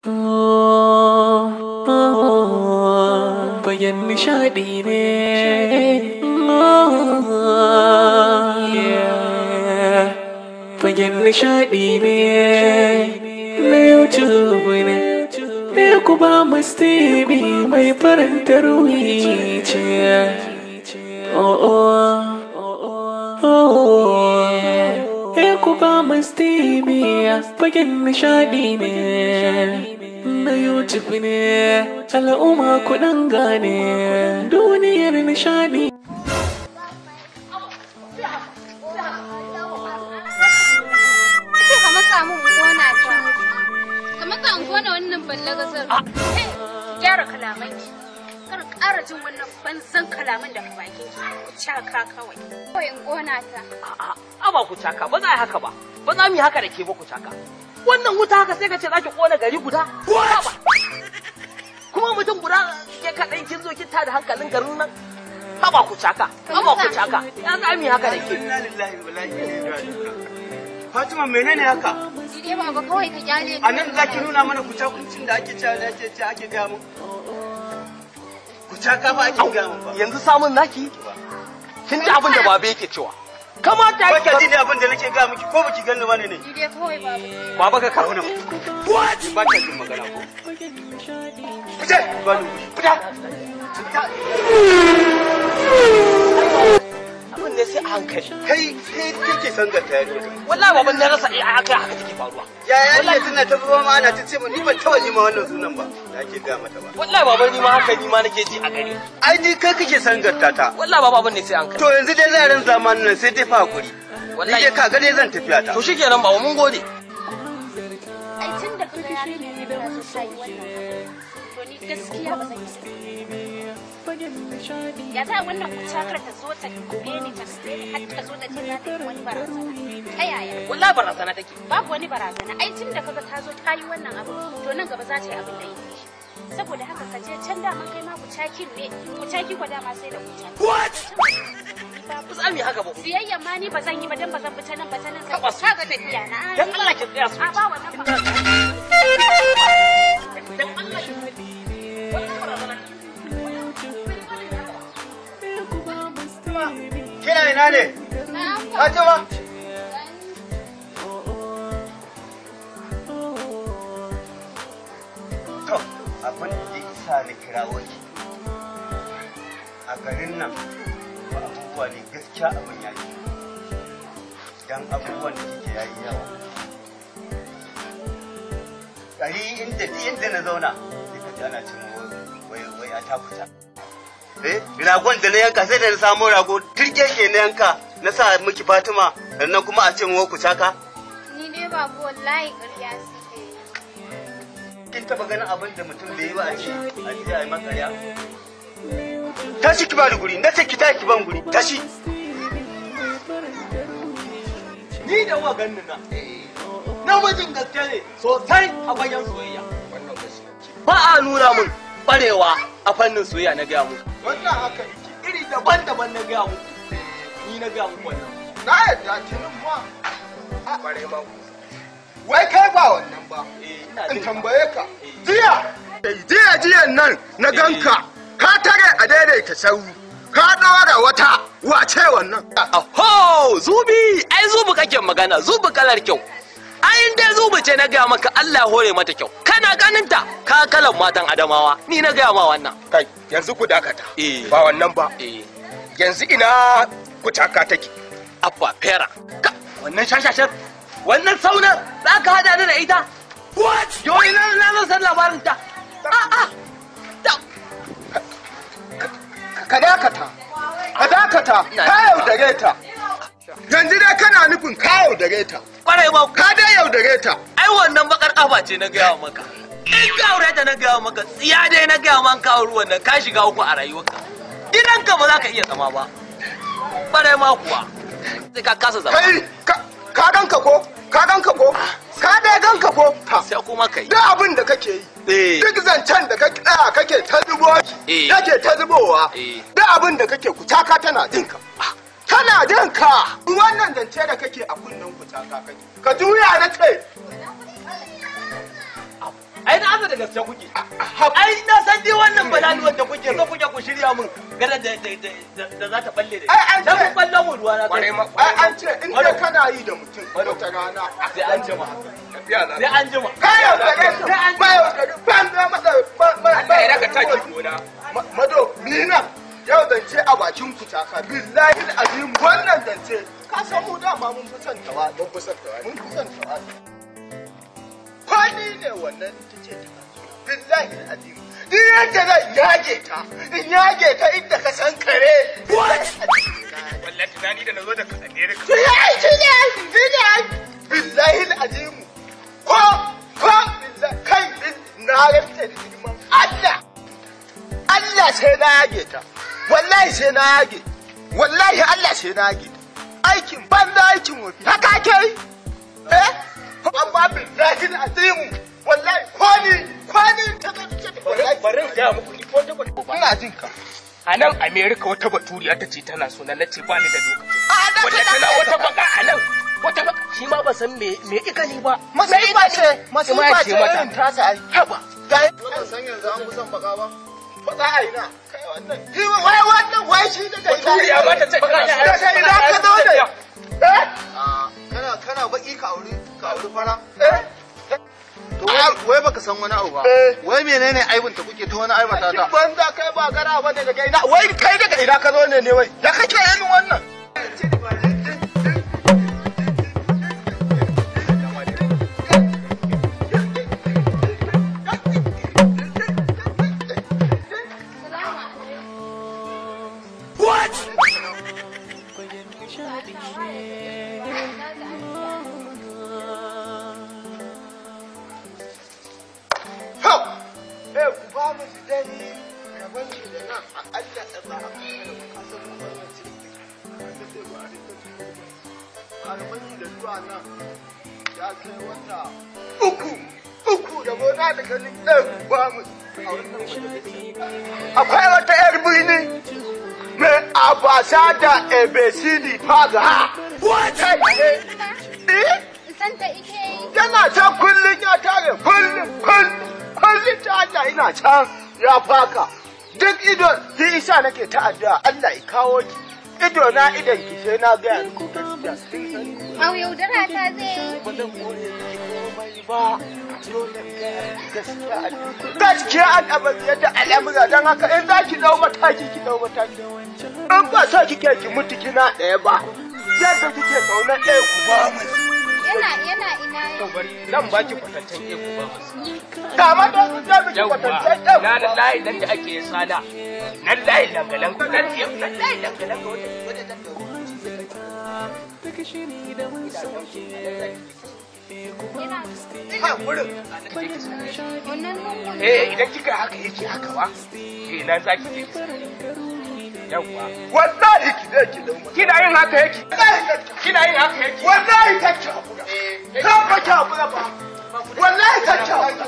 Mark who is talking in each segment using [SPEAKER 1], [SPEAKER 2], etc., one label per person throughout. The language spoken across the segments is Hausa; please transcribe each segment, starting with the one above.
[SPEAKER 1] Bayan nishadi ne, bayan nishadi ne, na YouTube ne, ne kuma mustibi mai faranta ruhi ce. Kuma mustibi bayan nishadi ne. Na YouTube ne, al'umma kuɗin gane duniyar nishadi.
[SPEAKER 2] Ka matsa mun gona ta. Ka matsa mun gona wannan ballagasar. Gyara kalamai. Kar ƙara jin wannan banzan kalaman da bakin ki. Caka kawai. Kawai in gona ta.
[SPEAKER 3] A'a, ba ku caka, ba za a yi haka ba. Ba za mu yi haka da ke ba ku caka. Wannan wuta haka sai ka ce za ki kona gari guda? Ba. Kuma mutum guda ke kaɗai kin zo kin tada hankalin garin nan? Haba ku caka, haba ku caka. Ya za mu yi haka da ke?
[SPEAKER 4] Fatima menene haka?
[SPEAKER 2] Jide baba kawai ka kyale.
[SPEAKER 4] A nan za ki nuna mana kucakuncin da ake gaya mu? Kucaka ba ake gaya mu ba.
[SPEAKER 3] Yanzu samun naki? Kin ji abin da babe yake cewa. Kamata
[SPEAKER 4] ya ki ji abin da nake gaya miki ko baki ganni bane ne?
[SPEAKER 2] Jide kawai baba.
[SPEAKER 3] Baba ka kawo nan.
[SPEAKER 4] What? Ba ka jin magana ko? Fita! Fita!
[SPEAKER 3] Abin ne sai a hankali.
[SPEAKER 4] Kai kake san ga tayar.
[SPEAKER 3] Wallahi baban na rasa haka take faruwa.
[SPEAKER 4] Yaya ne tana ta zuwa ma ana ta ce ni ban taba ji ma wannan sunan ba. Da ake gaya mata ba.
[SPEAKER 3] Wallahi baban ni ma haka ni ma nake ji a gari.
[SPEAKER 4] Ai ni kai kake san gartata.
[SPEAKER 3] Wallahi baban ne sai hankali.
[SPEAKER 4] To yanzu dai yaran zamanin nan sai dai fa hakuri. Wallahi dai kaga dai zan tafiya ta.
[SPEAKER 3] To shikenan baba mun gode.
[SPEAKER 2] Ai tun da kaga yarinya ne da so sai wannan. To ni gaskiya ba zan yi. Ya za wannan kucakar ta zo ta kube ni ta har ta zo ta ce za ta yi wani barazana. Ta yaya?
[SPEAKER 3] Wallahi barazana take.
[SPEAKER 2] Babu wani barazana. Ai tun da kaga ta zo ta yi wannan abu to nan gaba za ta yi abin da yake shi. Saboda haka ka je can daman kai ma kucakin ne. Kucaki kwa dama sai da kucaki.
[SPEAKER 3] What? Ba za mu yi haka ba.
[SPEAKER 2] Siyayyan ma ni ba zan yi ba dan ba zan fita nan ba ta nan sai ka ga tafiya na.
[SPEAKER 3] Dan Allah ki tsaya su.
[SPEAKER 2] A ba wannan ba.
[SPEAKER 3] Dan Allah ki. Wannan barazana.
[SPEAKER 4] Kina ina ne? Fatima. To, abin da isa na kirawo ki. A garin nan ba abubuwa ne gaskiya abin yayi. Dan abubuwan da kike yayi yawa. Gari inda na zauna, sai ka ji ana cin wai a takuta. Ragon da na yanka sai da na samu rago turkeke na yanka na sa miki Fatima sannan kuma a ce mu ku caka.
[SPEAKER 2] Ni ne babu wallahi ƙarya suke.
[SPEAKER 4] Kin taba ganin abin da mutum bai yi ba a ce a yi makarya? Tashi ki ba da guri, na ce ki tashi ki ban guri, tashi. Ni da wa ganin na. Namijin gaske ne sosai a bayan soyayya. Ba a nuna mun barewa a fannin soyayya na gaya muku. Wannan haka yake iri daban-daban na gaya muku. Ni na gaya muku wannan. Na yadda tunin ma. A bare ma ku. Wai kai ba wannan ba. In tambaye ka. Jiyan nan na ganka. Ka tare a daidaita sauri. Ka ɗora wata wace wannan.
[SPEAKER 3] Ho, Zubi, ai Zubi kake magana, Zubi kalar kyau. Ai dai Zubi ce na gaya maka Allah ya hore mata kyau. Kana ganin ta ka kalan matan Adamawa. Ni na gaya ma wannan.
[SPEAKER 5] Kai, yanzu ku dakata. Ba wannan ba. Yanzu ina ku caka take.
[SPEAKER 3] Abba fera. Wannan shashashar. Wannan saunar za ka hada ni da ita. What? Yo ina na san labarin ta.
[SPEAKER 5] Ka dakata. Ka dakata. Ka yaudare ta. Yanzu dai kana nufin ka yaudare ta.
[SPEAKER 3] Kwarai ma
[SPEAKER 5] ka dai yaudare ta.
[SPEAKER 3] Ai wannan bakar kafa ce na gaya maka. In ka aure ta na gaya maka, tsiya dai na gaya maka ka ruwan nan ka shiga uku a rayuwarka. Gidanka ba za ka iya zama ba. Kwarai ma kuwa. Sai ka kasa zama.
[SPEAKER 5] Kai ka ganka ko? Ka ganka ko? Ka dai ganka ko?
[SPEAKER 3] Sai kuma kai.
[SPEAKER 5] Duk abin da kake yi. Duk zancen da kake ta zubo kake ta zubowa. Duk abin da kake kucaka tana jinka. Tana jinka. Wannan zance da kake a kunnen kucaka kake. Ka juya na ce.
[SPEAKER 3] Ai da
[SPEAKER 4] da gaske kuke. Ai na san dai wannan balaluwan da kuke so kuke ku shirya min gara da za ta balle da. Ai an ce ballo mu ruwa na.
[SPEAKER 5] Ai an ce in dai kana yi da mutum wata rana
[SPEAKER 4] sai an jima. Sai an jima.
[SPEAKER 5] Kai sai an jima. Ban da masa Allah ya raka taki gona. Mado ni na yau zance a bakin ku taka billahi alazim wannan zance ka san mu dama mun fi son tawa mun fi son tawa kwani ne wannan tace ta billahi alazim ni yadda zan yage ta inda ka san kare wallahi tunani da nazo da ka America ne billahi alazim ko billahi kai na rantsa da Allah sai na yage ta wallahi sai na yage wallahi Allah sai na yage aikin banza aikin wofi haka kai amma billahi azim wallahi kwani ta wallahi barin ga muku ko ta ina jin ka a nan America wata baturiya ta ce tana so na nace ba ni da lokaci wallahi tana wata baka a nan wata baka shi ma ba san me ikani ba masifa ce irin ta sa ai haba ga wannan san yanzu an kusan baka ba baka ai na kai wannan wai shi da kai ya mata ce baka ina ka zo da kana baki ka aure fara to wai baka san wani abu ba wai menene aibin ta kuke ta wani aibata ta banza kai ba gara bane da kai wai kai daga ina ka zo ne wai da kake yin wannan akwai wata yar birni mai abasa da ebesili faga wata yana can kullum ya tare kullum ta Allah ina can ya faka duk idon yi isa nake ta'adda Allah ya kawo ki ido na idan ki sai na ga yanku gaskiya
[SPEAKER 2] au yaudara ta zai
[SPEAKER 5] ba gaskiya an abin yadda al'amura don haka in za ki dau mataki in ba sa kike ki mutu kina ɗaya ba yadda kike zaune ɗaya ku ba mu
[SPEAKER 2] yana ina
[SPEAKER 3] nan ba ki kwatancen ɗaya ku ba mu
[SPEAKER 5] kama da su da ki kwatancen ɗaya ku
[SPEAKER 3] na layi nan da ake sada nan layi dangalan ku nan layi dangalan ku idan kika haka yake haka ba nan za ki je yawa
[SPEAKER 5] wallahi ki da ki
[SPEAKER 3] kina yin haka yake
[SPEAKER 5] wallahi kake hakura ka kake hakura ba wallahi kake hakura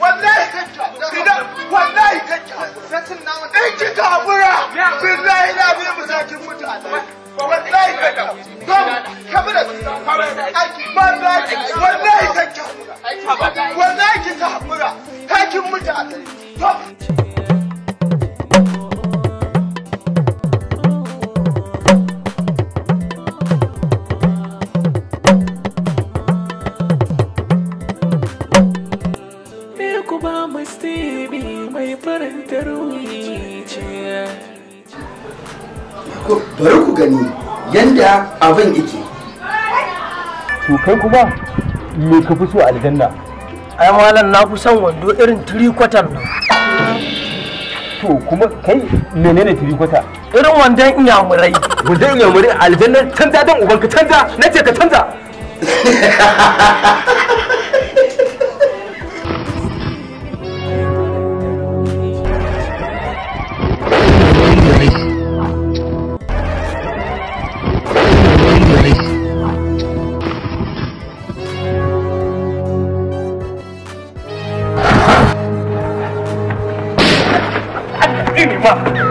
[SPEAKER 5] wallahi kake wallahi kake in kika hakura billahi la bi musakin mutane wallahi kake kabila wallahi kake wallahi kika hakura kakin mutane
[SPEAKER 6] bari ku gani yanda abin yake.
[SPEAKER 7] To kai kuma me ka fi so a aljanna?
[SPEAKER 8] Ai malam na fi son wando irin 3 kwatar nan.
[SPEAKER 7] To kuma kai menene 3 kwata?
[SPEAKER 8] Irin wandon inyamurai.
[SPEAKER 7] Wandon inyamurai a aljanna canza dan uban ka canza nace ka canza.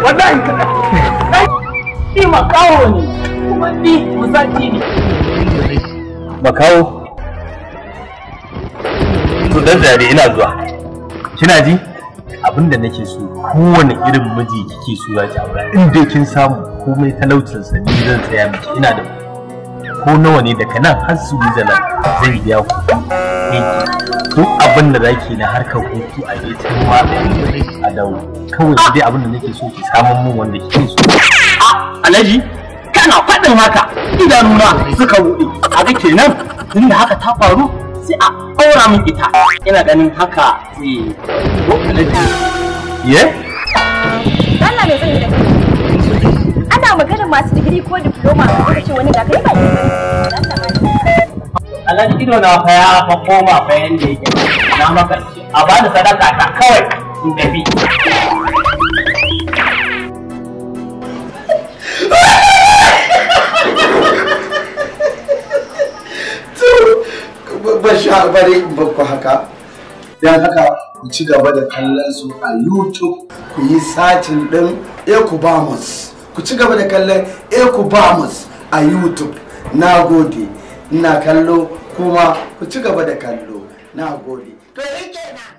[SPEAKER 8] Wallahi ka ni makawo ne kuma ni musaki ne
[SPEAKER 7] makawo to dan zare ina zuwa. Kina ji? Abinda nake so kowane irin miji kike so za ki aura in dai kin samu komai talaucin sa ni zan tsaya miki ina da ko nawa ne daga nan har su Switzerland zai biya ku duk abin da zaki na harkar hutu a ita ma a dawo kawai dai abin da nake so ki samun mun wanda kike so.
[SPEAKER 8] Alhaji kana faɗin haka idanuna suka buɗe a ga kenan tunda haka ta faru sai a aura min ita ina ganin haka
[SPEAKER 7] ye
[SPEAKER 9] Allah mai zan yi da kai ana maganar masu digiri ko diploma ko ce wani da kai ba
[SPEAKER 8] Alhaji ido na fa ya fa koma fa yanda yake na maka a bani sadaka ta kawai in tafi
[SPEAKER 6] ba sha bari ba ku haka dan haka ku ci gaba da kallon su a YouTube ku yi satin din Ecubamus ku ci gaba da kallon Ecubamus a YouTube nagode ina kallo kuma ku ci gaba da kallo nagode to yake na